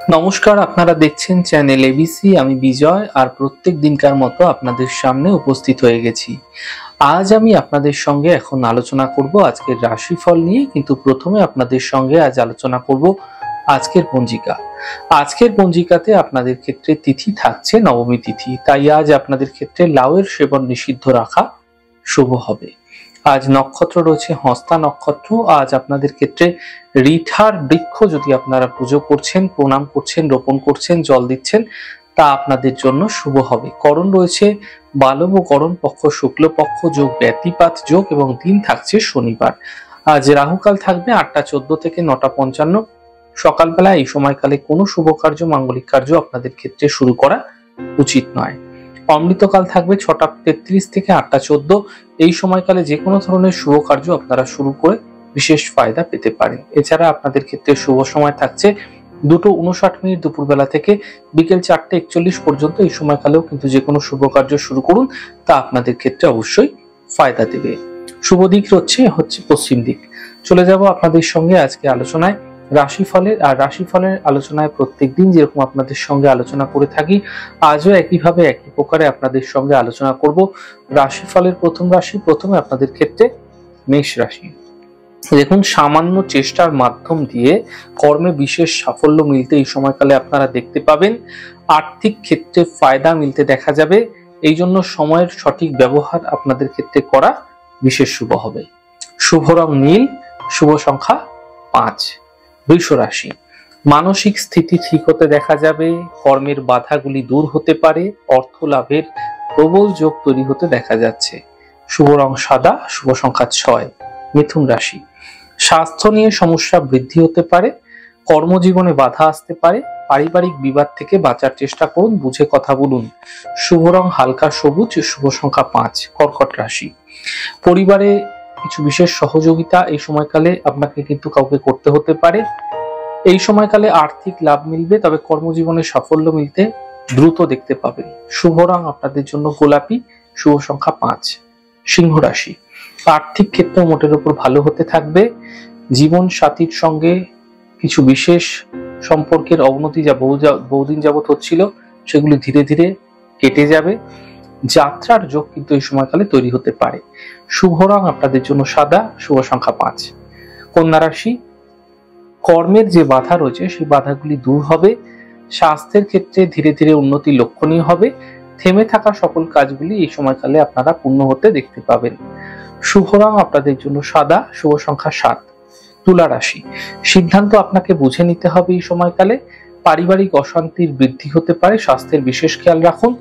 নমস্কার, আপনারা দেখছেন চ্যানেল এবিসি। আমি বিজয়, আর প্রত্যেক দিনকার মতো আপনাদের সামনে উপস্থিত হয়ে গেছি। আজ আমি আপনাদের সঙ্গে এখন আলোচনা করব আজকের রাশিফল নিয়ে, কিন্তু প্রথমে আপনাদের সঙ্গে আজ আলোচনা করব আজকের পঞ্জিকা। আজকের পঞ্জিকাতে আপনাদের ক্ষেত্রে তিথি থাকছে নবমী তিথি, তাই আজ আপনাদের ক্ষেত্রে লাউয়ের সেবন নিষিদ্ধ রাখা শুভ হবে। আজ নক্ষত্র রয়েছে হস্তা নক্ষত্র। আজ আপনাদের ক্ষেত্রে রিঠার বৃক্ষ যদি আপনারা পুজো করছেন, প্রণাম করছেন, রোপণ করছেন, জল দিচ্ছেন, তা আপনাদের জন্য শুভ হবে। করণ রয়েছে বালব করণ, পক্ষ শুক্লপক্ষ যোগ ব্যতিপাত যোগ, এবং দিন থাকছে শনিবার। আজ রাহুকাল থাকবে 8টা 14 থেকে 9টা 55 সকালবেলা। এই সময়কালে কোনো শুভ কার্য, মাঙ্গলিক কার্য আপনাদের ক্ষেত্রে শুরু করা উচিত নয়। অমৃতকাল থাকবে 6টা 33 থেকে 8টা 14। এই সময়কালে যে কোনো ধরনের শুভ কার্য আপনারা শুরু করে বিশেষ ফায়দা পেতে পারেন। এছাড়া আপনাদের ক্ষেত্রে শুভ সময় থাকছে 2:59 দুপুরবেলা থেকে বিকেল 4টা 41 পর্যন্ত। এই সময়কালেও কিন্তু যে কোনো শুভ কার্য শুরু করুন, তা আপনাদের ক্ষেত্রে অবশ্যই ফায়দা দেবে। শুভ দিক হচ্ছে পশ্চিম দিক। চলে যাব আপনাদের সঙ্গে আজকে আলোচনায় রাশিফলের। আর রাশিফলের আলোচনায় প্রত্যেক দিন যেরকম আপনাদের সঙ্গে আলোচনা করে থাকি, আজও একইভাবে একই প্রকারে আপনাদের সঙ্গে আলোচনা করব রাশিফলের প্রথম রাশি। প্রথমে আপনাদের ক্ষেত্রে মেষ রাশি। দেখুন, সামান্য চেষ্টার মাধ্যম দিয়ে কর্মে বিশেষ সাফল্য মিলতে এই সময়কালে আপনারা দেখতে পাবেন। আর্থিক ক্ষেত্রে ফায়দা মিলতে দেখা যাবে। এই জন্য সময়ের সঠিক ব্যবহার আপনাদের ক্ষেত্রে করা বিশেষ শুভ হবে। শুভ রং নীল, শুভ সংখ্যা 5। বৃষ রাশি। মানসিক স্থিতি ঠিক হতে দেখা যাবে। কর্মের বাধাগুলি দূর হতে পারে। অর্থ লাভের প্রবল যোগ তৈরি হতে দেখা যাচ্ছে। শুভ রং সাদা, শুভ সংখ্যা 6। মিথুন রাশি। স্বাস্থ্য নিয়ে সমস্যা বৃদ্ধি হতে পারে। কর্মজীবনে বাধা আসতে পারে। পারিবারিক বিবাদ থেকে বাঁচার চেষ্টা করুন, বুঝে কথা বলুন। শুভ রং হালকা সবুজ, শুভ সংখ্যা 5। কর্কট রাশি। পরিবারে কিছু বিশেষ সহযোগিতা এই সময়কালে আপনাকে কিন্তু কাউকে করতে হতে পারে। এই সময়কালে আর্থিক লাভ মিলবে, তবে কর্মজীবনে সাফল্য মিলতে দ্রুত দেখতে পাবেন। শুভ রং আপনাদের জন্য গোলাপি, শুভ সংখ্যা 5। সিংহ রাশি। আর্থিক ক্ষেত্র মোটের উপর ভালো হতে থাকবে। জীবন সাথীর সঙ্গে কিছু বিশেষ সম্পর্কের অবনতি যা বহুদিন যাবত হচ্ছিল, সেগুলি ধীরে ধীরে কেটে যাবে। যাত্রার যোগ কিন্তু এই সময়কালে তৈরি হতে পারে। শুভ রং আপনাদের জন্য সাদা, শুভ সংখ্যা 5। কন্যা রাশি। কর্মের যে বাধা রয়েছে সেই বাধাগুলি দূর হবে। স্বাস্থ্যের ক্ষেত্রে ধীরে ধীরে উন্নতি লক্ষণীয় হবে। থেমে থাকা সকল কাজগুলি এই সময়কালে আপনারা পূর্ণ হতে দেখতে পাবেন। শুভ রং আপনাদের জন্য সাদা, শুভ সংখ্যা 7। তুলা রাশি। সিদ্ধান্ত আপনাকে বুঝে নিতে হবে এই সময়কালে। পারিবারিক অশান্তির বৃদ্ধি হতে পারে। স্বাস্থ্যের বিশেষ খেয়াল রাখুন।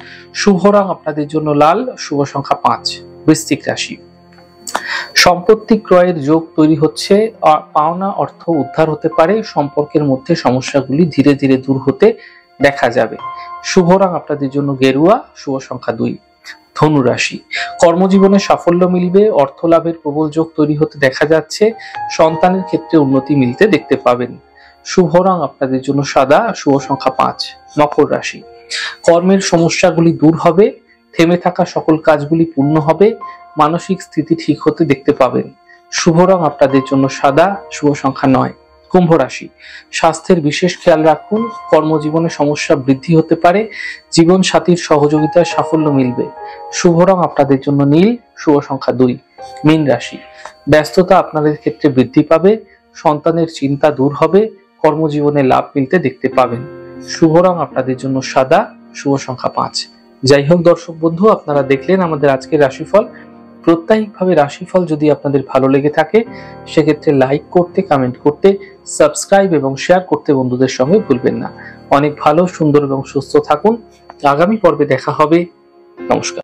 শুভ রং আপনাদের জন্য লাল, শুভ সংখ্যা 5। বৃশ্চিক রাশি। সম্পত্তি ক্রয়ের যোগ তৈরি হচ্ছে। পাওনা অর্থ উদ্ধার হতে পারে। সম্পর্কের মধ্যে সমস্যাগুলি ধীরে ধীরে দূর হতে দেখা যাবে। শুভ রং আপনাদের জন্য গেরুয়া, শুভ সংখ্যা 2। ধনু রাশি। কর্মজীবনে সাফল্য মিলবে। অর্থ লাভের প্রবল যোগ তৈরি হতে দেখা যাচ্ছে। সন্তানের ক্ষেত্রে উন্নতি মিলতে দেখতে পাবেন। শুভ রং আপনাদের জন্য সাদা, শুভ সংখ্যা 5। মকর রাশি। কর্মের সমস্যাগুলি দূর হবে। থেমে থাকা সকল কাজগুলি পূর্ণ হবে। মানসিক স্থিতি ঠিক হতে দেখতে পাবেন। শুভ রং আপনাদের জন্য সাদা, শুভ সংখ্যা 9। কুম্ভ রাশি। স্বাস্থ্যের বিশেষ খেয়াল রাখুন। কর্মজীবনে সমস্যা বৃদ্ধি হতে পারে। জীবন সাথীর সহযোগিতায় সাফল্য মিলবে। শুভ রং আপনাদের জন্য নীল, শুভ সংখ্যা 2। মীন রাশি। ব্যস্ততা আপনাদের ক্ষেত্রে বৃদ্ধি পাবে। সন্তানের চিন্তা দূর হবে। কর্মজীবনে লাভ মিলতে দেখতে পাবেন। শুভ রং আপনাদের জন্য সাদা, শুভ সংখ্যা 5। যাই হোক দর্শক বন্ধু, আপনারা দেখলেন আমাদের আজকের রাশিফল। প্রত্যায়িকভাবে রাশিফল যদি আপনাদের ভালো লেগে থাকে, সেক্ষেত্রে লাইক করতে, কমেন্ট করতে, সাবস্ক্রাইব এবং শেয়ার করতে বন্ধুদের সঙ্গে ভুলবেন না। অনেক ভালো, সুন্দর এবং সুস্থ থাকুন। আগামী পর্বে দেখা হবে। নমস্কার।